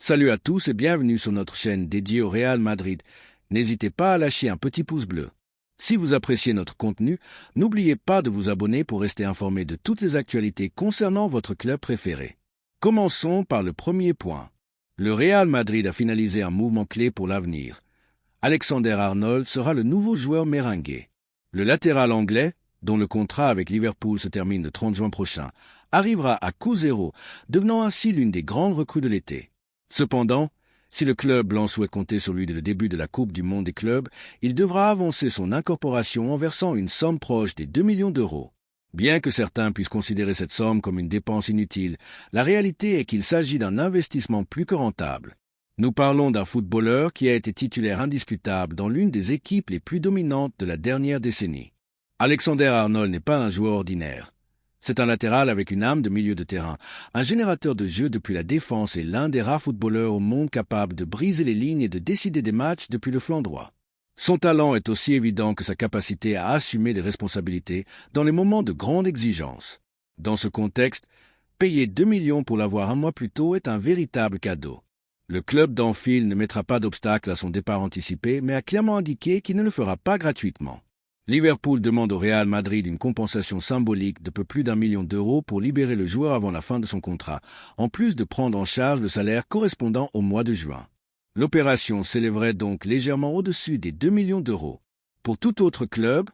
Salut à tous et bienvenue sur notre chaîne dédiée au Real Madrid. N'hésitez pas à lâcher un petit pouce bleu. Si vous appréciez notre contenu, n'oubliez pas de vous abonner pour rester informé de toutes les actualités concernant votre club préféré. Commençons par le premier point. Le Real Madrid a finalisé un mouvement clé pour l'avenir. Alexander-Arnold sera le nouveau joueur merengue. Le latéral anglais, dont le contrat avec Liverpool se termine le 30 juin prochain, arrivera à coût zéro, devenant ainsi l'une des grandes recrues de l'été. Cependant, si le club blanc souhaite compter sur lui dès le début de la Coupe du Monde des clubs, il devra avancer son incorporation en versant une somme proche des 2 millions d'euros. Bien que certains puissent considérer cette somme comme une dépense inutile, la réalité est qu'il s'agit d'un investissement plus que rentable. Nous parlons d'un footballeur qui a été titulaire indiscutable dans l'une des équipes les plus dominantes de la dernière décennie. Alexander-Arnold n'est pas un joueur ordinaire. C'est un latéral avec une âme de milieu de terrain, un générateur de jeu depuis la défense et l'un des rares footballeurs au monde capable de briser les lignes et de décider des matchs depuis le flanc droit. Son talent est aussi évident que sa capacité à assumer des responsabilités dans les moments de grande exigence. Dans ce contexte, payer 2 millions pour l'avoir un mois plus tôt est un véritable cadeau. Le club d'Anfield ne mettra pas d'obstacle à son départ anticipé, mais a clairement indiqué qu'il ne le fera pas gratuitement. Liverpool demande au Real Madrid une compensation symbolique de peu plus d'1 million d'euros pour libérer le joueur avant la fin de son contrat, en plus de prendre en charge le salaire correspondant au mois de juin. L'opération s'élèverait donc légèrement au-dessus des 2 millions d'euros. Pour tout autre club,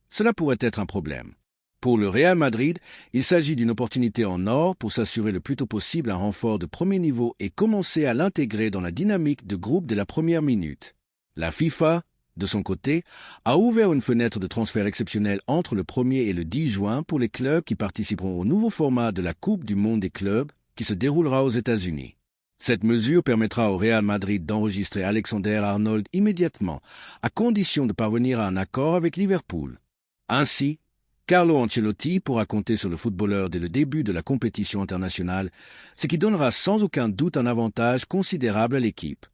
cela pourrait être un problème. Pour le Real Madrid, il s'agit d'une opportunité en or pour s'assurer le plus tôt possible un renfort de premier niveau et commencer à l'intégrer dans la dynamique de groupe dès la première minute. La FIFA, de son côté, a ouvert une fenêtre de transfert exceptionnelle entre le 1er et le 10 juin pour les clubs qui participeront au nouveau format de la Coupe du Monde des clubs qui se déroulera aux États-Unis. Cette mesure permettra au Real Madrid d'enregistrer Alexander-Arnold immédiatement, à condition de parvenir à un accord avec Liverpool. Ainsi, Carlo Ancelotti pourra compter sur le footballeur dès le début de la compétition internationale, ce qui donnera sans aucun doute un avantage considérable à l'équipe.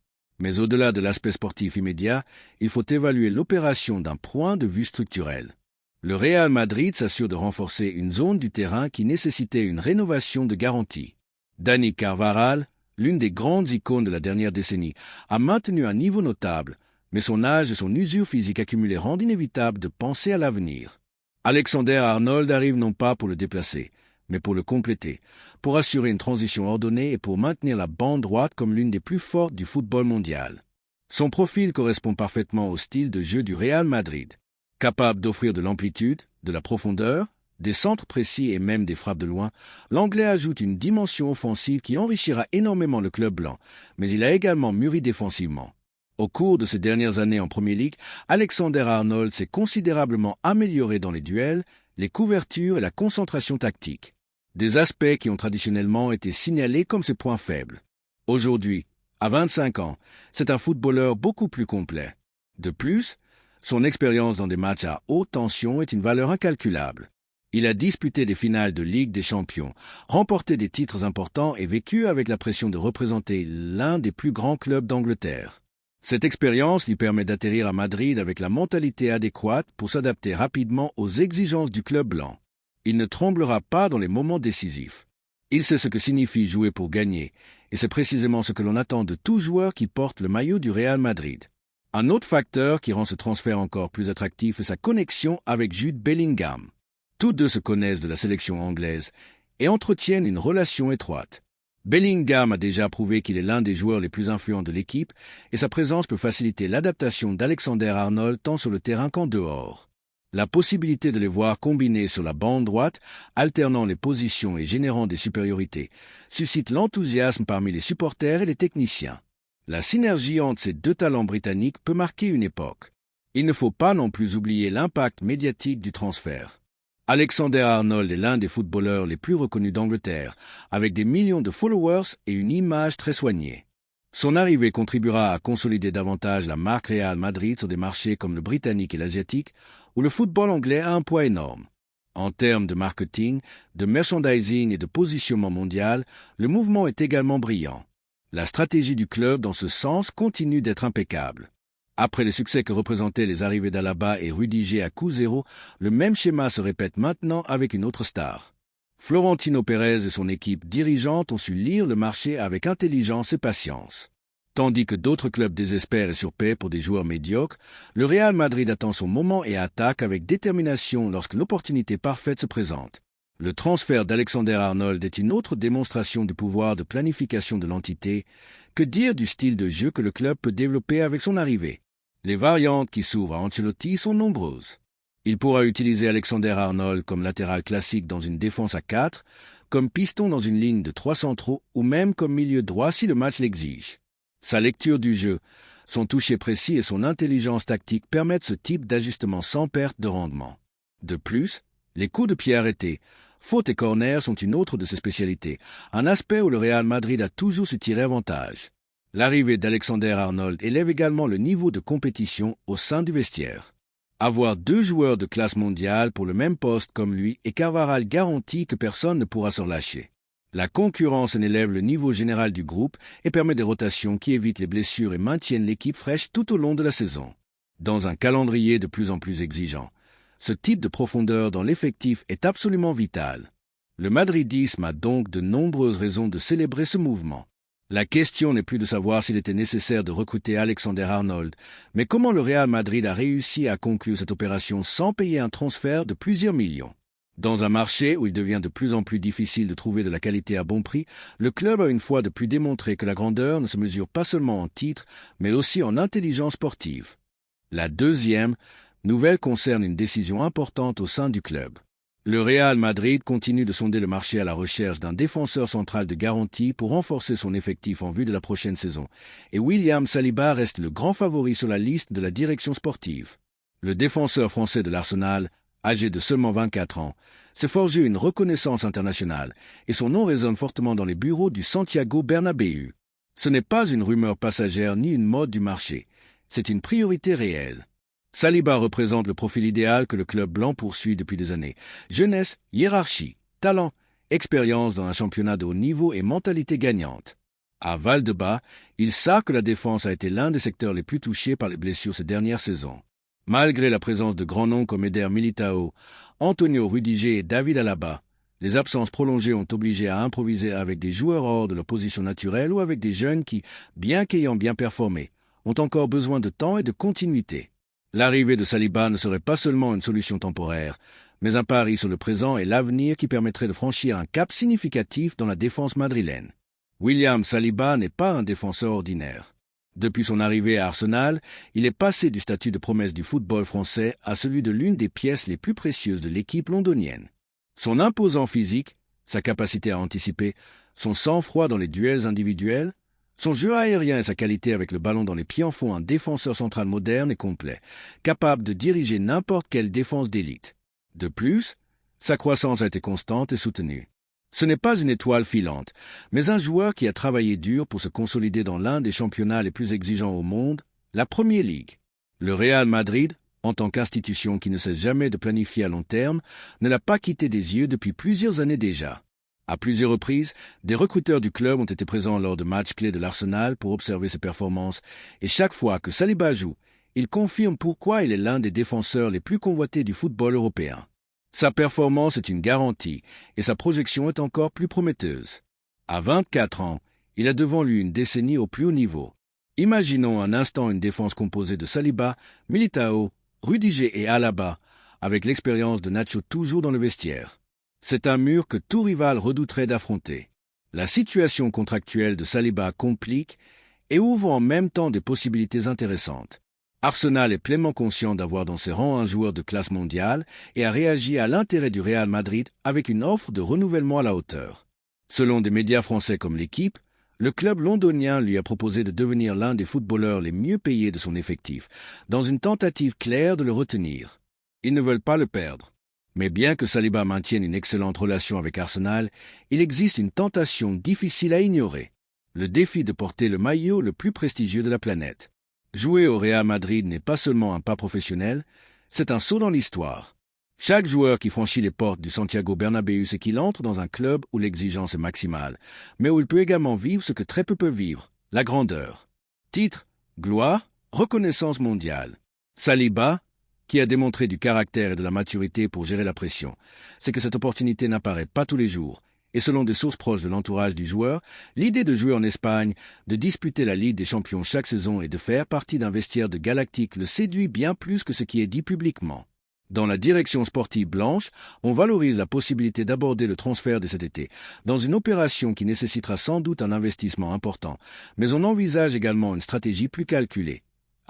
Mais au-delà de l'aspect sportif immédiat, il faut évaluer l'opération d'un point de vue structurel. Le Real Madrid s'assure de renforcer une zone du terrain qui nécessitait une rénovation de garantie. Dani Carvajal, l'une des grandes icônes de la dernière décennie, a maintenu un niveau notable, mais son âge et son usure physique accumulée rendent inévitable de penser à l'avenir. Alexander-Arnold arrive non pas pour le déplacer, mais pour le compléter, pour assurer une transition ordonnée et pour maintenir la bande droite comme l'une des plus fortes du football mondial. Son profil correspond parfaitement au style de jeu du Real Madrid. Capable d'offrir de l'amplitude, de la profondeur, des centres précis et même des frappes de loin, l'Anglais ajoute une dimension offensive qui enrichira énormément le club blanc, mais il a également mûri défensivement. Au cours de ces dernières années en Premier League, Alexander-Arnold s'est considérablement amélioré dans les duels, les couvertures et la concentration tactique. Des aspects qui ont traditionnellement été signalés comme ses points faibles. Aujourd'hui, à 25 ans, c'est un footballeur beaucoup plus complet. De plus, son expérience dans des matchs à haute tension est une valeur incalculable. Il a disputé des finales de Ligue des Champions, remporté des titres importants et vécu avec la pression de représenter l'un des plus grands clubs d'Angleterre. Cette expérience lui permet d'atterrir à Madrid avec la mentalité adéquate pour s'adapter rapidement aux exigences du club blanc. Il ne tremblera pas dans les moments décisifs. Il sait ce que signifie jouer pour gagner, et c'est précisément ce que l'on attend de tout joueur qui porte le maillot du Real Madrid. Un autre facteur qui rend ce transfert encore plus attractif est sa connexion avec Jude Bellingham. Tous deux se connaissent de la sélection anglaise et entretiennent une relation étroite. Bellingham a déjà prouvé qu'il est l'un des joueurs les plus influents de l'équipe et sa présence peut faciliter l'adaptation d'Alexander-Arnold tant sur le terrain qu'en dehors. La possibilité de les voir combiner sur la bande droite, alternant les positions et générant des supériorités, suscite l'enthousiasme parmi les supporters et les techniciens. La synergie entre ces deux talents britanniques peut marquer une époque. Il ne faut pas non plus oublier l'impact médiatique du transfert. Alexander-Arnold est l'un des footballeurs les plus reconnus d'Angleterre, avec des millions de followers et une image très soignée. Son arrivée contribuera à consolider davantage la marque Real Madrid sur des marchés comme le britannique et l'asiatique, où le football anglais a un poids énorme. En termes de marketing, de merchandising et de positionnement mondial, le mouvement est également brillant. La stratégie du club dans ce sens continue d'être impeccable. Après les succès que représentaient les arrivées d'Alaba et Rudiger à coût zéro, le même schéma se répète maintenant avec une autre star. Florentino Pérez et son équipe dirigeante ont su lire le marché avec intelligence et patience. Tandis que d'autres clubs désespèrent et surpaient pour des joueurs médiocres, le Real Madrid attend son moment et attaque avec détermination lorsque l'opportunité parfaite se présente. Le transfert d'Alexander-Arnold est une autre démonstration du pouvoir de planification de l'entité. Que dire du style de jeu que le club peut développer avec son arrivée? Les variantes qui s'ouvrent à Ancelotti sont nombreuses. Il pourra utiliser Alexander-Arnold comme latéral classique dans une défense à 4, comme piston dans une ligne de 3 centraux ou même comme milieu droit si le match l'exige. Sa lecture du jeu, son toucher précis et son intelligence tactique permettent ce type d'ajustement sans perte de rendement. De plus, les coups de pied arrêtés, fautes et corners sont une autre de ses spécialités, un aspect où le Real Madrid a toujours su tirer avantage. L'arrivée d'Alexander-Arnold élève également le niveau de compétition au sein du vestiaire. Avoir 2 joueurs de classe mondiale pour le même poste comme lui et Carvajal garantit que personne ne pourra se relâcher. La concurrence en élève le niveau général du groupe et permet des rotations qui évitent les blessures et maintiennent l'équipe fraîche tout au long de la saison. Dans un calendrier de plus en plus exigeant, ce type de profondeur dans l'effectif est absolument vital. Le madridisme a donc de nombreuses raisons de célébrer ce mouvement. La question n'est plus de savoir s'il était nécessaire de recruter Alexander-Arnold, mais comment le Real Madrid a réussi à conclure cette opération sans payer un transfert de plusieurs millions. Dans un marché où il devient de plus en plus difficile de trouver de la qualité à bon prix, le club a une fois de plus démontré que la grandeur ne se mesure pas seulement en titres, mais aussi en intelligence sportive. La deuxième nouvelle concerne une décision importante au sein du club. Le Real Madrid continue de sonder le marché à la recherche d'un défenseur central de garantie pour renforcer son effectif en vue de la prochaine saison, et William Saliba reste le grand favori sur la liste de la direction sportive. Le défenseur français de l'Arsenal, âgé de seulement 24 ans, s'est forgé une reconnaissance internationale, et son nom résonne fortement dans les bureaux du Santiago Bernabéu. Ce n'est pas une rumeur passagère ni une mode du marché, c'est une priorité réelle. Saliba représente le profil idéal que le club blanc poursuit depuis des années. Jeunesse, hiérarchie, talent, expérience dans un championnat de haut niveau et mentalité gagnante. À Valdebebas, il sait que la défense a été l'un des secteurs les plus touchés par les blessures ces dernières saisons. Malgré la présence de grands noms comme Eder Militao, Antonio Rudiger et David Alaba, les absences prolongées ont obligé à improviser avec des joueurs hors de leur position naturelle ou avec des jeunes qui, bien qu'ayant bien performé, ont encore besoin de temps et de continuité. L'arrivée de Saliba ne serait pas seulement une solution temporaire, mais un pari sur le présent et l'avenir qui permettrait de franchir un cap significatif dans la défense madrilène. William Saliba n'est pas un défenseur ordinaire. Depuis son arrivée à Arsenal, il est passé du statut de promesse du football français à celui de l'une des pièces les plus précieuses de l'équipe londonienne. Son imposant physique, sa capacité à anticiper, son sang-froid dans les duels individuels, son jeu aérien et sa qualité avec le ballon dans les pieds en font un défenseur central moderne et complet, capable de diriger n'importe quelle défense d'élite. De plus, sa croissance a été constante et soutenue. Ce n'est pas une étoile filante, mais un joueur qui a travaillé dur pour se consolider dans l'un des championnats les plus exigeants au monde, la Premier League. Le Real Madrid, en tant qu'institution qui ne cesse jamais de planifier à long terme, ne l'a pas quitté des yeux depuis plusieurs années déjà. À plusieurs reprises, des recruteurs du club ont été présents lors de matchs clés de l'Arsenal pour observer ses performances, et chaque fois que Saliba joue, il confirme pourquoi il est l'un des défenseurs les plus convoités du football européen. Sa performance est une garantie, et sa projection est encore plus prometteuse. À 24 ans, il a devant lui une décennie au plus haut niveau. Imaginons un instant une défense composée de Saliba, Militao, Rudiger et Alaba, avec l'expérience de Nacho toujours dans le vestiaire. C'est un mur que tout rival redouterait d'affronter. La situation contractuelle de Saliba complique et ouvre en même temps des possibilités intéressantes. Arsenal est pleinement conscient d'avoir dans ses rangs un joueur de classe mondiale et a réagi à l'intérêt du Real Madrid avec une offre de renouvellement à la hauteur. Selon des médias français comme l'Équipe, le club londonien lui a proposé de devenir l'un des footballeurs les mieux payés de son effectif, dans une tentative claire de le retenir. Ils ne veulent pas le perdre. Mais bien que Saliba maintienne une excellente relation avec Arsenal, il existe une tentation difficile à ignorer. Le défi de porter le maillot le plus prestigieux de la planète. Jouer au Real Madrid n'est pas seulement un pas professionnel, c'est un saut dans l'histoire. Chaque joueur qui franchit les portes du Santiago Bernabéu sait qu'il entre dans un club où l'exigence est maximale, mais où il peut également vivre ce que très peu peuvent vivre, la grandeur. Titre, gloire, reconnaissance mondiale. Saliba, qui a démontré du caractère et de la maturité pour gérer la pression. C'est que cette opportunité n'apparaît pas tous les jours. Et selon des sources proches de l'entourage du joueur, l'idée de jouer en Espagne, de disputer la Ligue des Champions chaque saison et de faire partie d'un vestiaire de Galactique le séduit bien plus que ce qui est dit publiquement. Dans la direction sportive blanche, on valorise la possibilité d'aborder le transfert de cet été, dans une opération qui nécessitera sans doute un investissement important, mais on envisage également une stratégie plus calculée.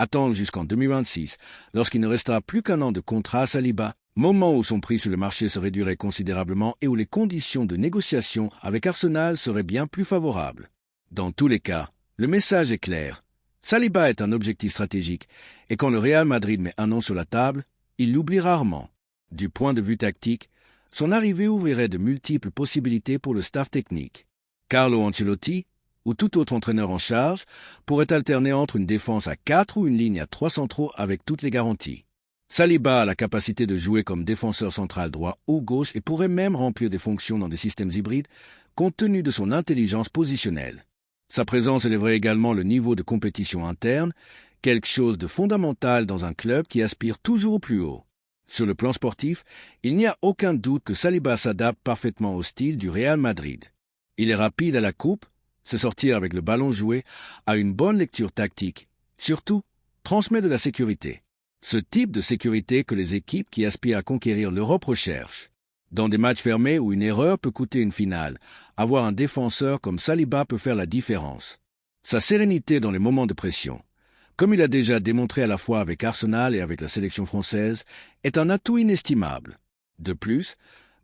Attendre jusqu'en 2026, lorsqu'il ne restera plus qu'un an de contrat à Saliba, moment où son prix sur le marché se réduirait considérablement et où les conditions de négociation avec Arsenal seraient bien plus favorables. Dans tous les cas, le message est clair. Saliba est un objectif stratégique, et quand le Real Madrid met un nom sur la table, il l'oublie rarement. Du point de vue tactique, son arrivée ouvrirait de multiples possibilités pour le staff technique. Carlo Ancelotti, ou tout autre entraîneur en charge, pourrait alterner entre une défense à 4 ou une ligne à 3 centraux avec toutes les garanties. Saliba a la capacité de jouer comme défenseur central droit ou gauche et pourrait même remplir des fonctions dans des systèmes hybrides, compte tenu de son intelligence positionnelle. Sa présence élèverait également le niveau de compétition interne, quelque chose de fondamental dans un club qui aspire toujours au plus haut. Sur le plan sportif, il n'y a aucun doute que Saliba s'adapte parfaitement au style du Real Madrid. Il est rapide à la coupe, se sortir avec le ballon joué, a une bonne lecture tactique, surtout, transmet de la sécurité. Ce type de sécurité que les équipes qui aspirent à conquérir l'Europe recherchent. Dans des matchs fermés où une erreur peut coûter une finale, avoir un défenseur comme Saliba peut faire la différence. Sa sérénité dans les moments de pression, comme il a déjà démontré à la fois avec Arsenal et avec la sélection française, est un atout inestimable. De plus,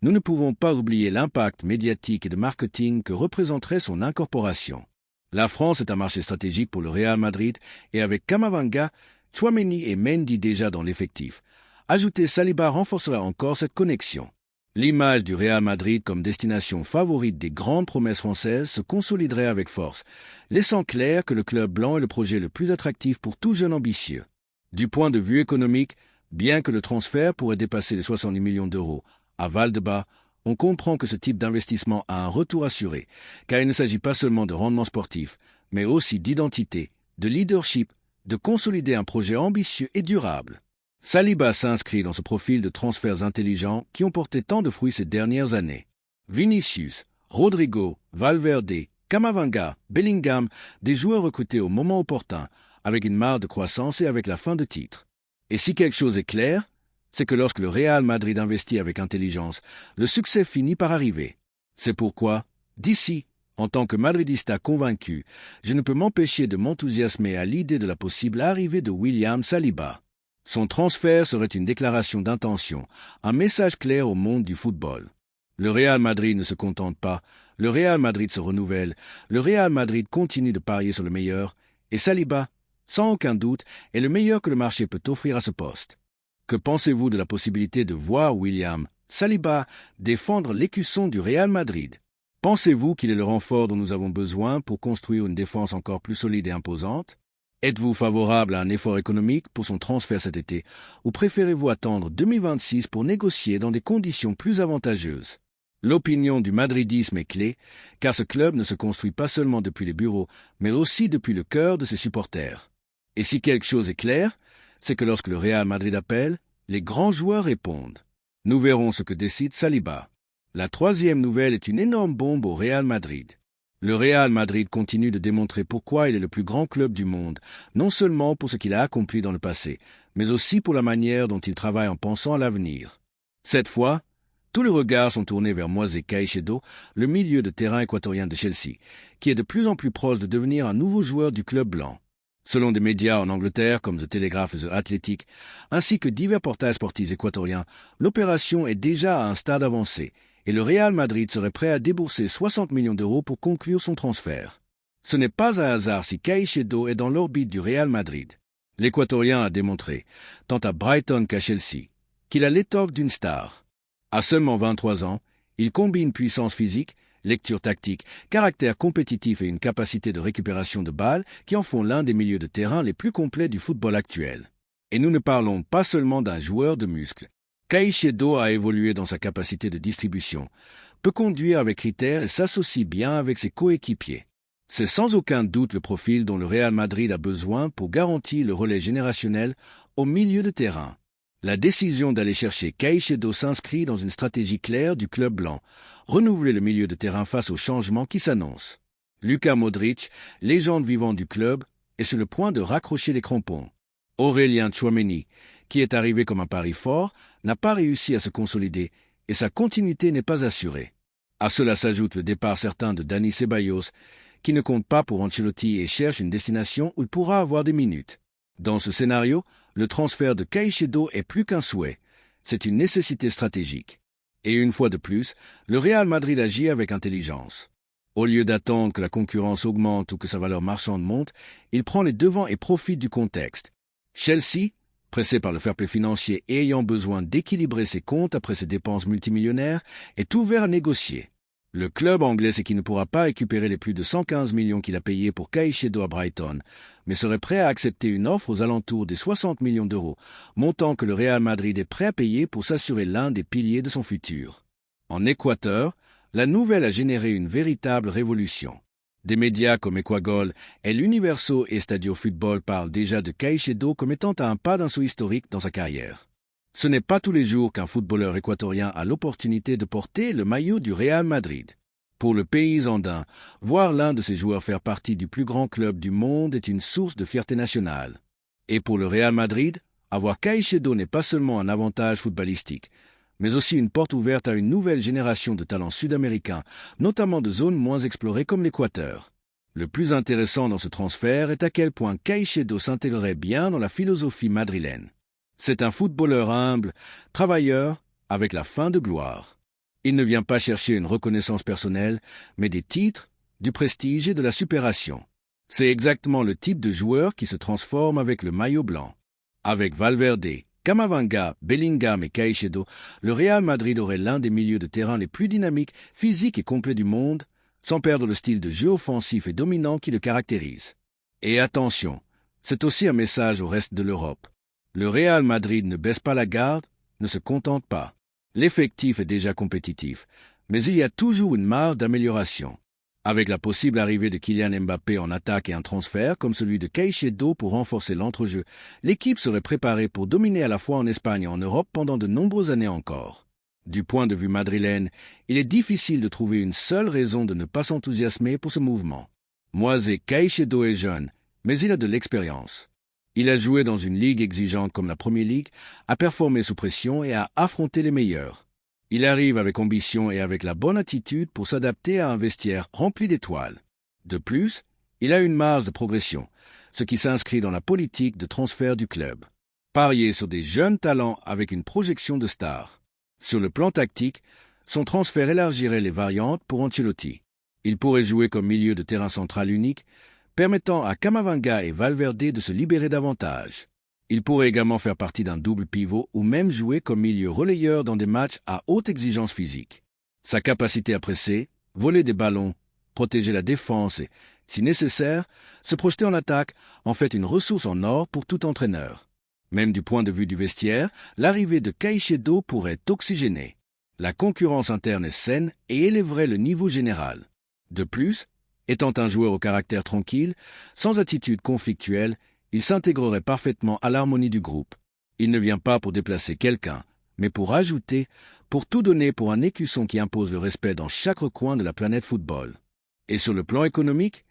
nous ne pouvons pas oublier l'impact médiatique et de marketing que représenterait son incorporation. La France est un marché stratégique pour le Real Madrid et avec Camavinga, Tchouaméni et Mendy déjà dans l'effectif. Ajouter Saliba renforcera encore cette connexion. L'image du Real Madrid comme destination favorite des grandes promesses françaises se consoliderait avec force, laissant clair que le club blanc est le projet le plus attractif pour tout jeune ambitieux. Du point de vue économique, bien que le transfert pourrait dépasser les 70 millions d'euros, à Valdebebas, on comprend que ce type d'investissement a un retour assuré, car il ne s'agit pas seulement de rendement sportif, mais aussi d'identité, de leadership, de consolider un projet ambitieux et durable. Saliba s'inscrit dans ce profil de transferts intelligents qui ont porté tant de fruits ces dernières années. Vinicius, Rodrigo, Valverde, Camavinga, Bellingham, des joueurs recrutés au moment opportun, avec une marge de croissance et avec la fin de titre. Et si quelque chose est clair, c'est que lorsque le Real Madrid investit avec intelligence, le succès finit par arriver. C'est pourquoi, d'ici, en tant que madridista convaincu, je ne peux m'empêcher de m'enthousiasmer à l'idée de la possible arrivée de William Saliba. Son transfert serait une déclaration d'intention, un message clair au monde du football. Le Real Madrid ne se contente pas, le Real Madrid se renouvelle, le Real Madrid continue de parier sur le meilleur, et Saliba, sans aucun doute, est le meilleur que le marché peut offrir à ce poste. Que pensez-vous de la possibilité de voir William Saliba défendre l'écusson du Real Madrid? Pensez-vous qu'il est le renfort dont nous avons besoin pour construire une défense encore plus solide et imposante? Êtes-vous favorable à un effort économique pour son transfert cet été, ou préférez-vous attendre 2026 pour négocier dans des conditions plus avantageuses? L'opinion du madridisme est clé, car ce club ne se construit pas seulement depuis les bureaux, mais aussi depuis le cœur de ses supporters. Et si quelque chose est clair, c'est que lorsque le Real Madrid appelle, les grands joueurs répondent. Nous verrons ce que décide Saliba. La troisième nouvelle est une énorme bombe au Real Madrid. Le Real Madrid continue de démontrer pourquoi il est le plus grand club du monde, non seulement pour ce qu'il a accompli dans le passé, mais aussi pour la manière dont il travaille en pensant à l'avenir. Cette fois, tous les regards sont tournés vers Moisés Caicedo, le milieu de terrain équatorien de Chelsea, qui est de plus en plus proche de devenir un nouveau joueur du club blanc. Selon des médias en Angleterre comme The Telegraph et The Athletic, ainsi que divers portails sportifs équatoriens, l'opération est déjà à un stade avancé, et le Real Madrid serait prêt à débourser 60 millions d'euros pour conclure son transfert. Ce n'est pas un hasard si Caicedo est dans l'orbite du Real Madrid. L'Équatorien a démontré, tant à Brighton qu'à Chelsea, qu'il a l'étoffe d'une star. À seulement 23 ans, il combine puissance physique, lecture tactique, caractère compétitif et une capacité de récupération de balles qui en font l'un des milieux de terrain les plus complets du football actuel. Et nous ne parlons pas seulement d'un joueur de muscles. Caicedo a évolué dans sa capacité de distribution, peut conduire avec critère et s'associe bien avec ses coéquipiers. C'est sans aucun doute le profil dont le Real Madrid a besoin pour garantir le relais générationnel au milieu de terrain. La décision d'aller chercher Caicedo s'inscrit dans une stratégie claire du club blanc, renouveler le milieu de terrain face aux changements qui s'annoncent. Luka Modric, légende vivante du club, est sur le point de raccrocher les crampons. Aurélien Tchouaméni, qui est arrivé comme un pari fort, n'a pas réussi à se consolider et sa continuité n'est pas assurée. À cela s'ajoute le départ certain de Dani Ceballos, qui ne compte pas pour Ancelotti et cherche une destination où il pourra avoir des minutes. Dans ce scénario, le transfert de Caicedo est plus qu'un souhait, c'est une nécessité stratégique. Et une fois de plus, le Real Madrid agit avec intelligence. Au lieu d'attendre que la concurrence augmente ou que sa valeur marchande monte, il prend les devants et profite du contexte. Chelsea, pressé par le fair play financier et ayant besoin d'équilibrer ses comptes après ses dépenses multimillionnaires, est ouvert à négocier. Le club anglais sait qu'il ne pourra pas récupérer les plus de 115 millions qu'il a payés pour Caicedo à Brighton, mais serait prêt à accepter une offre aux alentours des 60 millions d'euros, montant que le Real Madrid est prêt à payer pour s'assurer l'un des piliers de son futur. En Équateur, la nouvelle a généré une véritable révolution. Des médias comme Equagol et l'Universo et Stadio Football parlent déjà de Caicedo comme étant à un pas d'un saut historique dans sa carrière. Ce n'est pas tous les jours qu'un footballeur équatorien a l'opportunité de porter le maillot du Real Madrid. Pour le pays andin, voir l'un de ses joueurs faire partie du plus grand club du monde est une source de fierté nationale. Et pour le Real Madrid, avoir Caicedo n'est pas seulement un avantage footballistique, mais aussi une porte ouverte à une nouvelle génération de talents sud-américains, notamment de zones moins explorées comme l'Équateur. Le plus intéressant dans ce transfert est à quel point Caicedo s'intégrerait bien dans la philosophie madrilène. C'est un footballeur humble, travailleur, avec la faim de gloire. Il ne vient pas chercher une reconnaissance personnelle, mais des titres, du prestige et de la supération. C'est exactement le type de joueur qui se transforme avec le maillot blanc. Avec Valverde, Camavinga, Bellingham et Caicedo, le Real Madrid aurait l'un des milieux de terrain les plus dynamiques, physiques et complets du monde, sans perdre le style de jeu offensif et dominant qui le caractérise. Et attention, c'est aussi un message au reste de l'Europe. Le Real Madrid ne baisse pas la garde, ne se contente pas. L'effectif est déjà compétitif, mais il y a toujours une marge d'amélioration. Avec la possible arrivée de Kylian Mbappé en attaque et un transfert comme celui de Caicedo pour renforcer l'entrejeu, l'équipe serait préparée pour dominer à la fois en Espagne et en Europe pendant de nombreuses années encore. Du point de vue madrilène, il est difficile de trouver une seule raison de ne pas s'enthousiasmer pour ce mouvement. Moisé Caicedo est jeune, mais il a de l'expérience. Il a joué dans une ligue exigeante comme la Premier League, a performé sous pression et a affronté les meilleurs. Il arrive avec ambition et avec la bonne attitude pour s'adapter à un vestiaire rempli d'étoiles. De plus, il a une marge de progression, ce qui s'inscrit dans la politique de transfert du club. Parier sur des jeunes talents avec une projection de star. Sur le plan tactique, son transfert élargirait les variantes pour Ancelotti. Il pourrait jouer comme milieu de terrain central unique, permettant à Camavinga et Valverde de se libérer davantage. Il pourrait également faire partie d'un double pivot ou même jouer comme milieu relayeur dans des matchs à haute exigence physique. Sa capacité à presser, voler des ballons, protéger la défense et, si nécessaire, se projeter en attaque en fait une ressource en or pour tout entraîneur. Même du point de vue du vestiaire, l'arrivée de Caicedo pourrait oxygéner. La concurrence interne est saine et élèverait le niveau général. De plus, étant un joueur au caractère tranquille, sans attitude conflictuelle, il s'intégrerait parfaitement à l'harmonie du groupe. Il ne vient pas pour déplacer quelqu'un, mais pour ajouter, pour tout donner pour un écusson qui impose le respect dans chaque recoin de la planète football. Et sur le plan économique,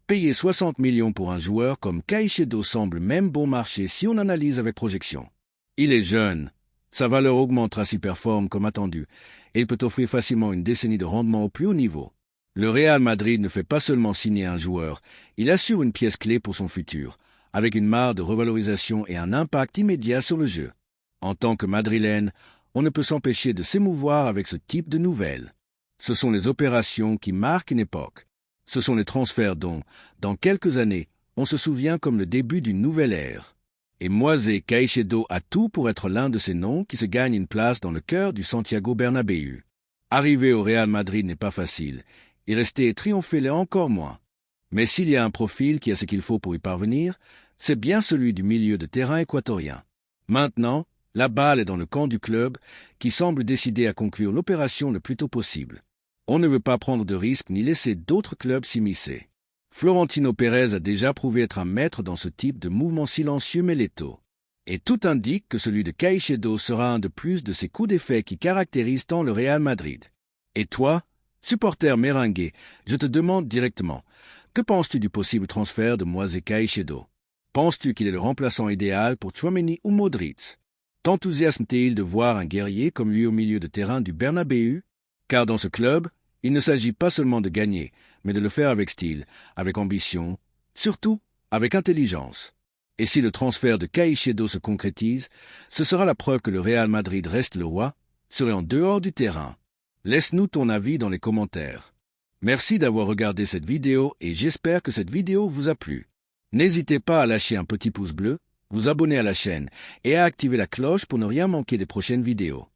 payer 60 millions pour un joueur comme Caicedo semble même bon marché si on analyse avec projection. Il est jeune, sa valeur augmentera s'il performe comme attendu, et il peut offrir facilement une décennie de rendement au plus haut niveau. Le Real Madrid ne fait pas seulement signer un joueur, il assure une pièce clé pour son futur, avec une marge de revalorisation et un impact immédiat sur le jeu. En tant que madrilène, on ne peut s'empêcher de s'émouvoir avec ce type de nouvelles. Ce sont les opérations qui marquent une époque. Ce sont les transferts dont, dans quelques années, on se souvient comme le début d'une nouvelle ère. Et Moisé Caicedo a tout pour être l'un de ces noms qui se gagnent une place dans le cœur du Santiago Bernabéu. Arriver au Real Madrid n'est pas facile, y rester et triompher l'est encore moins. Mais s'il y a un profil qui a ce qu'il faut pour y parvenir, c'est bien celui du milieu de terrain équatorien. Maintenant, la balle est dans le camp du club qui semble décidé à conclure l'opération le plus tôt possible. On ne veut pas prendre de risques ni laisser d'autres clubs s'immiscer. Florentino Pérez a déjà prouvé être un maître dans ce type de mouvement silencieux mais létaux. Et tout indique que celui de Caicedo sera un de plus de ces coups d'effet qui caractérisent tant le Real Madrid. Et toi, supporter merengue, je te demande directement, que penses-tu du possible transfert de Moisés Caicedo? Penses-tu qu'il est le remplaçant idéal pour Tchouaméni ou Modric? T'enthousiasme-t-il de voir un guerrier comme lui au milieu de terrain du Bernabéu? Car dans ce club, il ne s'agit pas seulement de gagner, mais de le faire avec style, avec ambition, surtout avec intelligence. Et si le transfert de Caicedo se concrétise, ce sera la preuve que le Real Madrid reste le roi, serait en dehors du terrain. Laisse-nous ton avis dans les commentaires. Merci d'avoir regardé cette vidéo et j'espère que cette vidéo vous a plu. N'hésitez pas à lâcher un petit pouce bleu, vous abonner à la chaîne et à activer la cloche pour ne rien manquer des prochaines vidéos.